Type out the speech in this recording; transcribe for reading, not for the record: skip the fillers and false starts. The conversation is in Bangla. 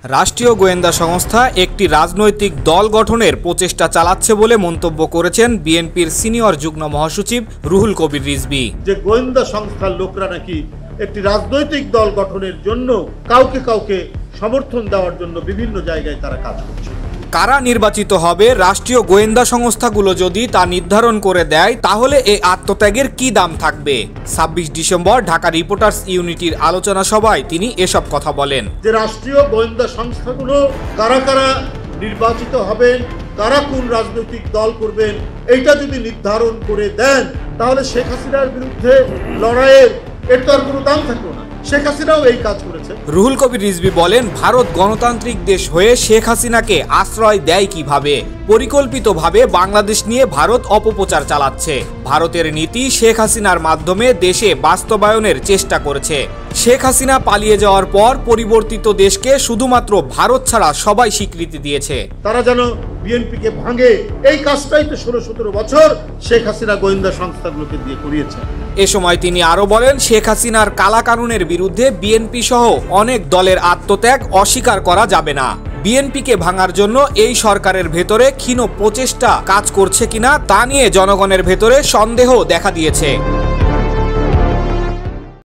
রাষ্ট্রীয় গোয়েন্দা সংস্থা একটি রাজনৈতিক দল গঠনের প্রচেষ্টা চালাচ্ছে বলে মন্তব্য করেছেন বিএনপির সিনিয়র যুগ্ম মহাসচিব রুহুল কবির রিজভী। যে গোয়েন্দা সংস্থার লোকরা নাকি একটি রাজনৈতিক দল গঠনের জন্য কাউকে কাউকে সমর্থন দেওয়ার জন্য বিভিন্ন জায়গায় তারা কাজ করছে। কারা নির্বাচিত হবে রাষ্ট্রীয় গোয়েন্দা সংস্থাগুলো যদি তা নির্ধারণ করে দেয়, তাহলে এই আত্মত্যাগের কি দাম থাকবে? ২৬ ডিসেম্বর ঢাকা রিপোর্টার্স ইউনিটির আলোচনা সভায় তিনি এসব কথা বলেন। যে রাষ্ট্রীয় গোয়েন্দা সংস্থাগুলো কারা কারা নির্বাচিত হবেন, কারা কোন রাজনৈতিক দল করবেন, এইটা যদি নির্ধারণ করে দেন, তাহলে শেখ হাসিনার বিরুদ্ধে লড়াইয়ের এর তো আর কোনো দাম থাকলো না। শেখ হাসিনাও এই কাজ করেছে। রুহুল কবির রিজভী বলেন, ভারত গণতান্ত্রিক দেশ হয়ে শেখ হাসিনাকে আশ্রয় দেয় কিভাবে? পরিকল্পিতভাবে বাংলাদেশ নিয়ে ভারত অপপ্রচার চালাচ্ছে। ভারতের নীতি শেখ হাসিনার মাধ্যমে দেশে বাস্তবায়নের চেষ্টা করেছে। শেখ হাসিনা পালিয়ে যাওয়ার পর পরিবর্তিত দেশকে শুধুমাত্র ভারত ছাড়া সবাই স্বীকৃতি দিয়েছে। তারা যেন বিএনপিকে ভাঙে, এই কাজটাই তো ১৬-১৭ বছর শেখ হাসিনা গোয়েন্দা সংস্থাগুলোকে দিয়ে করিয়েছে। এ সময় তিনি আরো বলেন, শেখ হাসিনার কালাকানুনের বিরুদ্ধে বিএনপি সহ অনেক দলের আত্মত্যাগ অস্বীকার করা যাবে না। বিএনপিকে ভাঙার জন্য এই সরকারের ভেতরে ক্ষীণ প্রচেষ্টা কাজ করছে কিনা তা নিয়ে জনগণের ভেতরে সন্দেহ দেখা দিয়েছে।